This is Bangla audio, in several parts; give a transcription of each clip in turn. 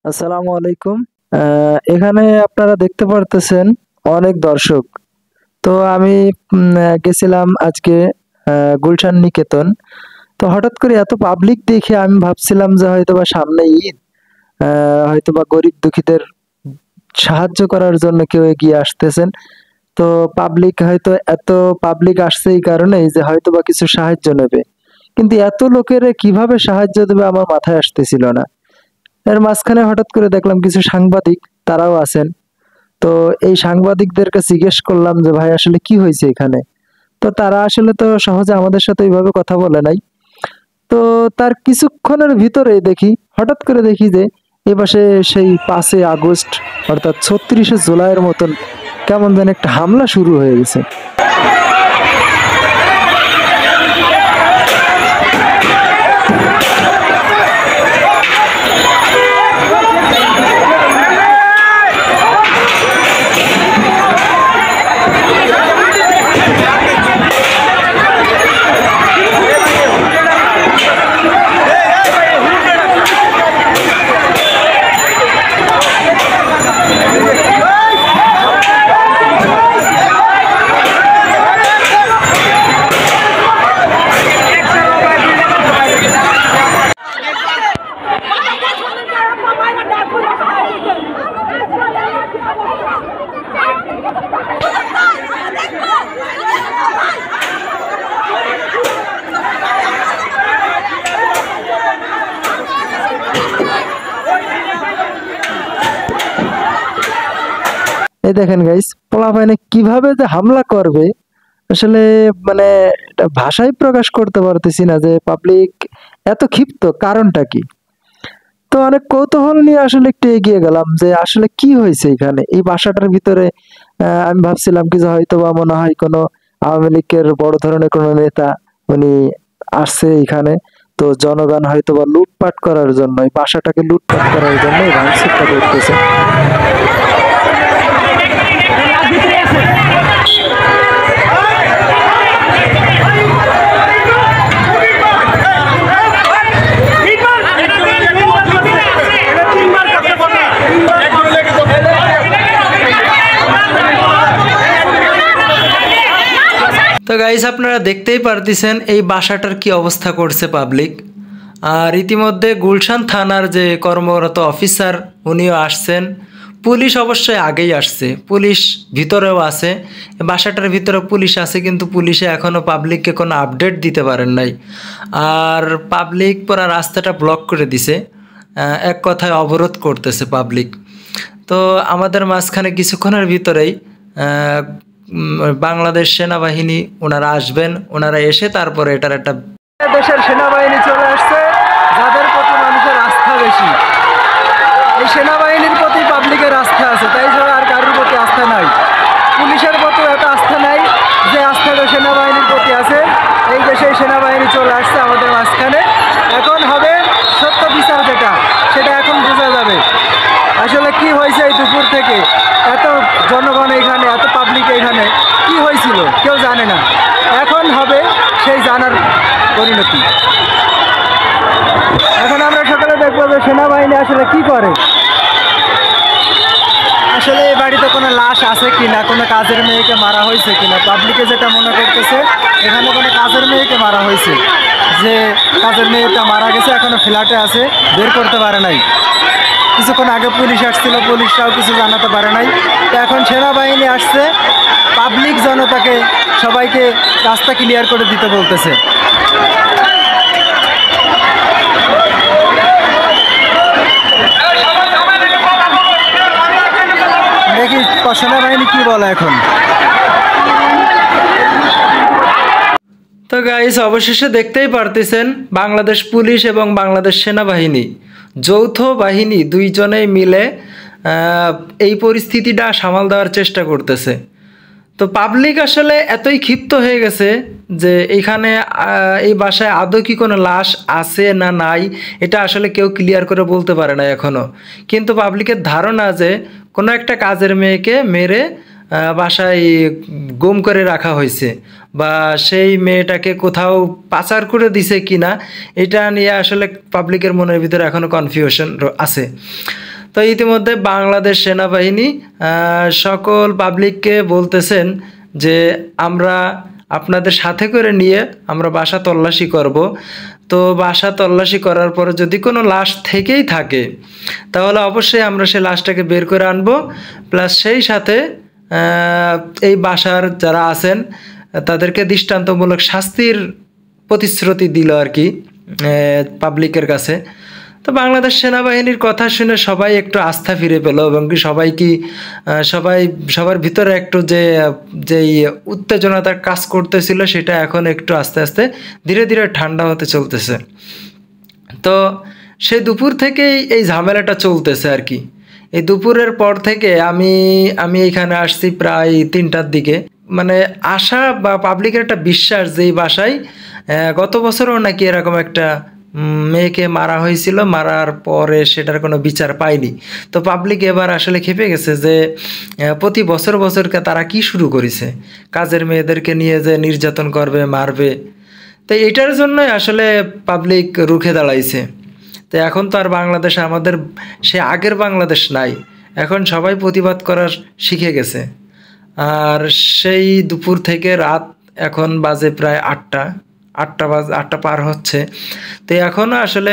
আসসালামু আলাইকুম। এখানে আপনারা দেখতে পারতেছেন অনেক দর্শক। তো আমি গেছিলাম আজকে গুলশান নিকেতন। তো হঠাৎ করে এত পাবলিক দেখে আমি ভাবছিলাম যে হয়তোবা সামনে ঈদ, হয়তোবা গরিব দুঃখীদের সাহায্য করার জন্য কেউ এগিয়ে আসতেছেন। তো পাবলিক হয়তো এত পাবলিক আসছে এই কারণেই যে হয়তোবা কিছু সাহায্য নেবে। কিন্তু এত লোকের কিভাবে সাহায্য দেবে আমার মাথায় আসতেছিল না। এর মাঝখানে হঠাৎ করে দেখলাম কিছু সাংবাদিক তারাও আছেন। তো এই সাংবাদিকদেরকে জিজ্ঞেস করলাম যে ভাই আসলে কি হয়েছে এখানে। তো তারা আসলে তো সহজে আমাদের সাথে ওইভাবে কথা বলে নাই। তো তার কিছুক্ষণের ভিতরে হঠাৎ করে দেখি যে এপাশে সেই 5ই আগস্ট অর্থাৎ 36শে জুলাইয়ের মতন কেমন যেন একটা হামলা শুরু হয়ে গেছে। এই দেখেন গাইস, পোলাপাইনে কিভাবে যে হামলা করবে আসলে মানে এটা ভাষায় প্রকাশ করতে পারতেছি না যে পাবলিক এত ক্ষিপ্ত কারণটা কি। তো অনেক কৌতূহল নিয়ে আসলে একটু এগিয়ে গেলাম যে আসলে কি হয়েছে এখানে এই বাসাটার ভিতরে। আমি ভাবছিলাম কি যে হয়তো বা মনে হয় কোনো আওয়ামী লীগের বড় ধরনের কোনো নেতা উনি আসছে এখানে। তো জনগণ হয়তো বা লুটপাট করার জন্য এই বাসাটাকে লুটপাট করার জন্য এই ভাঙচুরটা করতেছে। তো গাইস, আপনারা দেখতেই পারতেছেন এই বাসাটার কি অবস্থা করছে পাবলিক। আর ইতিমধ্যে গুলশান থানার যে কর্মরত অফিসার উনিও আসছেন। পুলিশ অবশ্যই আগেই আসছে, পুলিশ ভিতরেও আছে, বাসাটার ভিতরে পুলিশ আছে, কিন্তু পুলিশে এখনও পাবলিককে কোনো আপডেট দিতে পারেন নাই। আর পাবলিক পুরো রাস্তাটা ব্লক করে দিছে, এক কথায় অবরোধ করতেছে পাবলিক। তো আমাদের মাঝখানে কিছুক্ষণের ভিতরেই বাংলাদেশ সেনাবাহিনী ওনারা আসবেন। ওনারা এসে তারপরে এটার একটা দেশের সেনাবাহিনী চলে আসছে, যাদের প্রতি মানুষের আস্থা বেশি। এই সেনাবাহিনীর প্রতি পাবলিকের আস্থা আছে, তাই ছাড়া আর কারোর প্রতি আস্থা নাই। পুলিশের প্রতি এত আস্থা নাই যে আস্থাটা সেনাবাহিনীর প্রতি আছে। এই দেশে সেনাবাহিনী চলে আসছে আমাদের মাঝখানে। এখন হবে সত্য বিচার, সেটা এখন বোঝা যাবে আসলে কি হয়েছে। এই দুপুর থেকে এত জনগণ এখানে, এত পাবলিক এখানে কি হয়েছিল কেউ জানে না। এখন হবে সেই জানার পরিণতি। এখন আমরা সকালে দেখবো যে সেনাবাহিনী আসলে কি করে। আসলে এই বাড়িতে কোনো লাশ আছে কিনা, কোনো কাজের মেয়েকে মারা হয়েছে কিনা, পাবলিকে যেটা মনে করতেছে এখানে কোনো কাজের মেয়েকে মারা হয়েছে, যে কাজের মেয়েটা মারা গেছে, এখনো ফ্ল্যাটে আছে, বের করতে পারে নাই। কিছুক্ষণ আগে পুলিশ আসছিল, পুলিশরাও কিছু জানাতে পারে নাই। তো এখন সেনাবাহিনী আসছে, পাবলিক জনতাকে সবাইকে রাস্তা ক্লিয়ার করে দিতে বলতেছে। দেখি সেনাবাহিনী কি বলে এখন। তো গাইস, অবশেষে দেখতেই পারতেছেন বাংলাদেশ পুলিশ এবং বাংলাদেশ সেনাবাহিনী যৌথ বাহিনী দুইজনেই মিলে এই পরিস্থিতিটা সামাল দেওয়ার চেষ্টা করতেছে। তো পাবলিক আসলে এতই ক্ষিপ্ত হয়ে গেছে যে এখানে এই বাসায় আদৌ কি কোনো লাশ আছে না নাই এটা আসলে কেউ ক্লিয়ার করে বলতে পারে না এখনও। কিন্তু পাবলিকের ধারণা যে কোনো একটা কাজের মেয়েকে মেরে বাসায় গুম করে রাখা হয়েছে, বা সেই মেয়েটাকে কোথাও পাচার করে দিছে কিনা এটা নিয়ে আসলে পাবলিকের মনের ভিতরে এখনও কনফিউশন আছে। তো ইতিমধ্যে বাংলাদেশ সেনাবাহিনী সকল পাবলিককে বলতেছেন যে আমরা আপনাদের সাথে করে নিয়ে আমরা বাসা তল্লাশি করব। তো বাসা তল্লাশি করার পরে যদি কোনো লাশ থেকেই থাকে তাহলে অবশ্যই আমরা সেই লাশটাকে বের করে আনবো, প্লাস সেই সাথে এই বাসার যারা আছেন তাদেরকে দৃষ্টান্তমূলক শাস্তির প্রতিশ্রুতি দিল আর কি পাবলিকের কাছে। তো বাংলাদেশ সেনাবাহিনীর কথা শুনে সবাই একটু আস্থা ফিরে পেল এবং কি সবার ভিতরে একটু যেই উত্তেজনাটা কাজ করতেছিল সেটা এখন একটু আস্তে আস্তে ধীরে ধীরে ঠান্ডা হতে চলতেছে। তো সেই দুপুর থেকেই এই ঝামেলাটা চলতেছে আর কি। এই দুপুরের পর থেকে আমি এইখানে আসছি প্রায় 3টার দিকে। মানে আশা বা পাবলিকের একটা বিশ্বাস যে এই বাসায় গত বছরও নাকি এরকম একটা মেয়েকে মারা হয়েছিল, মারার পরে সেটার কোনো বিচার পায়নি। তো পাবলিক এবার আসলে খেপে গেছে যে প্রতি বছরকে তারা কি শুরু করেছে, কাজের মেয়েদেরকে নিয়ে যে নির্যাতন করবে, মারবে। তো এটার জন্যই আসলে পাবলিক রুখে দাঁড়াইছে। তো এখন তো আর বাংলাদেশ আমাদের সে আগের বাংলাদেশ নাই, এখন সবাই প্রতিবাদ করার শিখে গেছে। আর সেই দুপুর থেকে রাত এখন বাজে প্রায় 8টা পার হচ্ছে। তো এখনো আসলে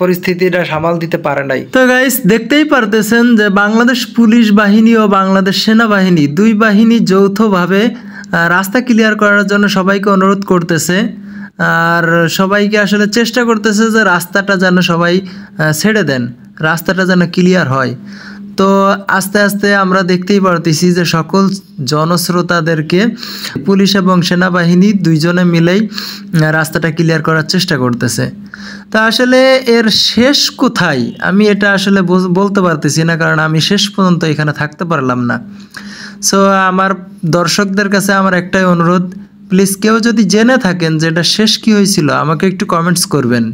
পরিস্থিতিটা সামাল দিতে পারে নাই। তো গাইস দেখতেই পারতেছেন যে বাংলাদেশ পুলিশ বাহিনী ও বাংলাদেশ সেনাবাহিনী দুই বাহিনী যৌথভাবে রাস্তা ক্লিয়ার করার জন্য সবাইকে অনুরোধ করতেছে, আর সবাইকে আসলে চেষ্টা করতেছে যে রাস্তাটা যেন সবাই ছেড়ে দেন, রাস্তাটা যেন ক্লিয়ার হয়। তো আস্তে আস্তে আমরা দেখতেই পারতেছি যে সকল জনস্রোতাদেরকে পুলিশ এবং সেনাবাহিনী দুইজনে মিলেই রাস্তাটা ক্লিয়ার করার চেষ্টা করতেছে। তা আসলে এর শেষ কোথায় আমি এটা আসলে বলতে পারতেছি না, কারণ আমি শেষ পর্যন্ত এখানে থাকতে পারলাম না। সো আমার দর্শকদের কাছে আমার একটাই অনুরোধ, প্লিজ কেউ যদি জেনে থাকেন যে এটা শেষ কী হয়েছিল আমাকে একটু কমেন্টস করবেন।